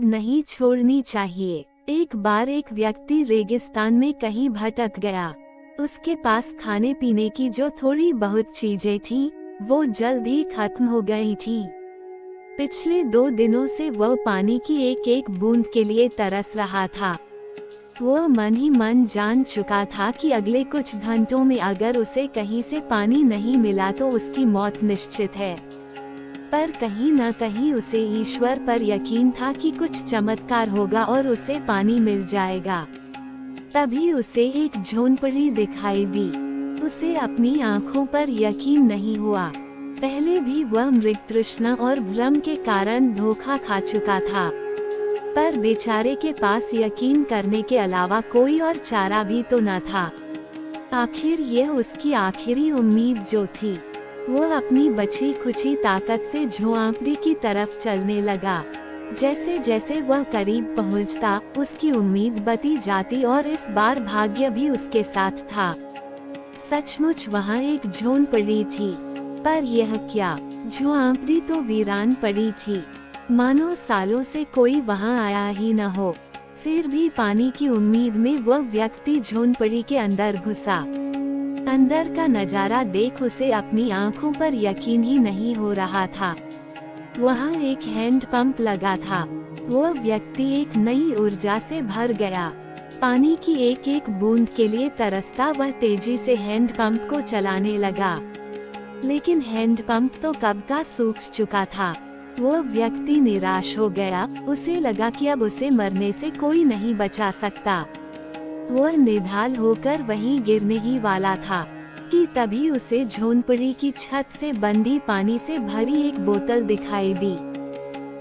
उम्मीद नहीं छोड़नी चाहिए। एक बार एक व्यक्ति रेगिस्तान में कहीं भटक गया। उसके पास खाने पीने की जो थोड़ी बहुत चीजें थीं, वो जल्द ही खत्म हो गई थीं। पिछले 2 दिनों से वह पानी की एक एक बूंद के लिए तरस रहा था। वह मन ही मन जान चुका था कि अगले कुछ घंटों में अगर उसे कहीं से पानी नहीं मिला तो उसकी मौत निश्चित है। पर कहीं न कहीं उसे ईश्वर पर यकीन था कि कुछ चमत्कार होगा और उसे पानी मिल जाएगा। तभी उसे एक झोंपड़ी दिखाई दी। उसे अपनी आंखों पर यकीन नहीं हुआ। पहले भी वह मृग तृष्णा और भ्रम के कारण धोखा खा चुका था, पर बेचारे के पास यकीन करने के अलावा कोई और चारा भी तो न था। आखिर यह उसकी आखिरी उम्मीद जो थी। वह अपनी बची खुची ताकत से झोंपड़ी की तरफ चलने लगा। जैसे जैसे वह करीब पहुंचता, उसकी उम्मीद बढ़ती जाती और इस बार भाग्य भी उसके साथ था। सचमुच वहाँ एक झोंपड़ी थी, पर यह क्या, झोंपड़ी तो वीरान पड़ी थी, मानो सालों से कोई वहां आया ही न हो। फिर भी पानी की उम्मीद में वह व्यक्ति झोंपड़ी के अंदर घुसा। अंदर का नजारा देख उसे अपनी आंखों पर यकीन ही नहीं हो रहा था। वहां एक हैंड पंप लगा था। वह व्यक्ति एक नई ऊर्जा से भर गया। पानी की एक एक बूंद के लिए तरसता वह तेजी से हैंड पंप को चलाने लगा। लेकिन हैंड पंप तो कब का सूख चुका था। वह व्यक्ति निराश हो गया। उसे लगा कि अब उसे मरने से कोई नहीं बचा सकता। वह निढाल होकर वहीं गिरने ही वाला था कि तभी उसे झोंपड़ी की छत से बंदी पानी से भरी एक बोतल दिखाई दी।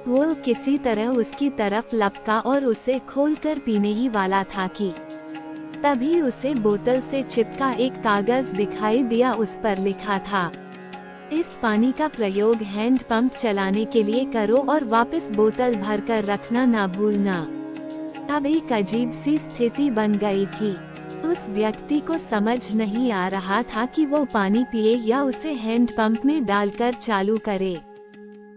वह किसी तरह उसकी तरफ लपका और उसे खोलकर पीने ही वाला था कि तभी उसे बोतल से चिपका एक कागज दिखाई दिया। उस पर लिखा था, इस पानी का प्रयोग हैंड पंप चलाने के लिए करो और वापस बोतल भरकर रखना ना भूलना। अब एक अजीब सी स्थिति बन गई थी। उस व्यक्ति को समझ नहीं आ रहा था कि वो पानी पिए या उसे हैंड पंप में डालकर चालू करे।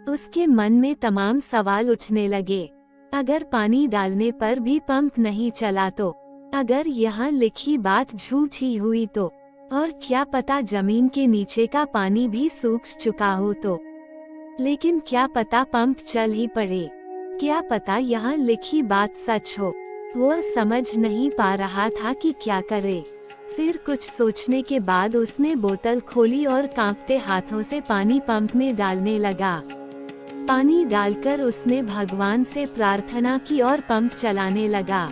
उसके मन में तमाम सवाल उठने लगे। अगर पानी डालने पर भी पंप नहीं चला तो, अगर यहाँ लिखी बात झूठ ही हुई तो, और क्या पता जमीन के नीचे का पानी भी सूख चुका हो तो। लेकिन क्या पता पंप चल ही पड़े। क्या पता यहाँ लिखी बात सच हो। वह समझ नहीं पा रहा था कि क्या करे। फिर कुछ सोचने के बाद उसने बोतल खोली और कांपते हाथों से पानी पंप में डालने लगा। पानी डालकर उसने भगवान से प्रार्थना की और पंप चलाने लगा।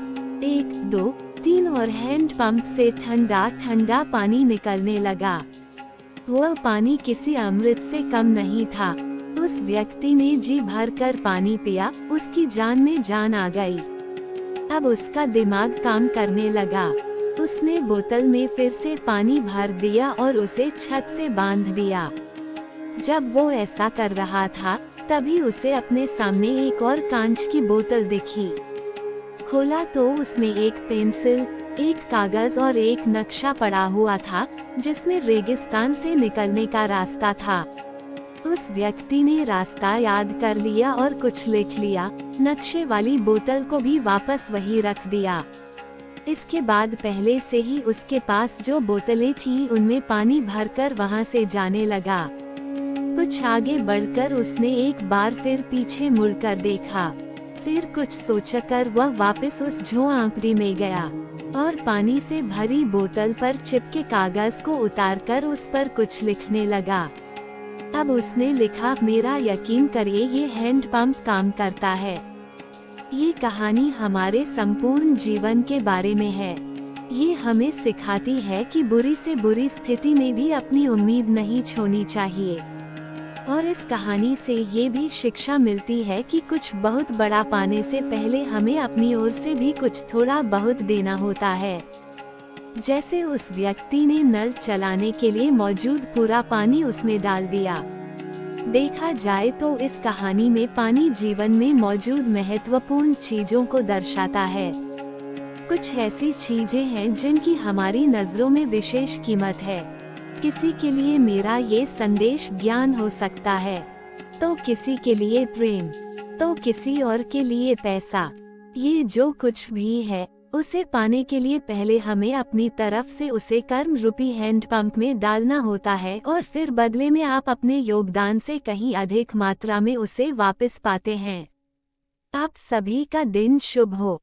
1, 2, 3 और हैंड पंप से ठंडा ठंडा पानी निकलने लगा। वह पानी किसी अमृत से कम नहीं था। उस व्यक्ति ने जी भरकर पानी पिया। उसकी जान में जान आ गई। अब उसका दिमाग काम करने लगा। उसने बोतल में फिर से पानी भर दिया और उसे छत से बांध दिया। जब वो ऐसा कर रहा था, तभी उसे अपने सामने एक और कांच की बोतल दिखी। खोला तो उसमें एक पेंसिल, एक कागज और एक नक्शा पड़ा हुआ था, जिसमें रेगिस्तान से निकलने का रास्ता था। उस व्यक्ति ने रास्ता याद कर लिया और कुछ लिख लिया। नक्शे वाली बोतल को भी वापस वही रख दिया। इसके बाद पहले से ही उसके पास जो बोतलें थीं, उनमें पानी भरकर वहां से जाने लगा। कुछ आगे बढ़कर उसने एक बार फिर पीछे मुड़कर देखा। फिर कुछ सोचकर वह वापस उस झोंपड़ी में गया और पानी से भरी बोतल पर चिपके कागज को उतारकर उस पर कुछ लिखने लगा। अब उसने लिखा, मेरा यकीन करिए ये हैंड पंप काम करता है। ये कहानी हमारे संपूर्ण जीवन के बारे में है। ये हमें सिखाती है कि बुरी से बुरी स्थिति में भी अपनी उम्मीद नहीं छोड़नी चाहिए। और इस कहानी से ये भी शिक्षा मिलती है कि कुछ बहुत बड़ा पाने से पहले हमें अपनी ओर से भी कुछ थोड़ा बहुत देना होता है। जैसे उस व्यक्ति ने नल चलाने के लिए मौजूद पूरा पानी उसमें डाल दिया। देखा जाए तो इस कहानी में पानी जीवन में मौजूद महत्वपूर्ण चीजों को दर्शाता है। कुछ ऐसी चीजें हैं जिनकी हमारी नजरों में विशेष कीमत है। किसी के लिए मेरा ये संदेश ज्ञान हो सकता है, तो किसी के लिए प्रेम, तो किसी और के लिए पैसा। ये जो कुछ भी है, उसे पाने के लिए पहले हमें अपनी तरफ से उसे कर्म रूपी हैंडपंप में डालना होता है और फिर बदले में आप अपने योगदान से कहीं अधिक मात्रा में उसे वापस पाते हैं। आप सभी का दिन शुभ हो।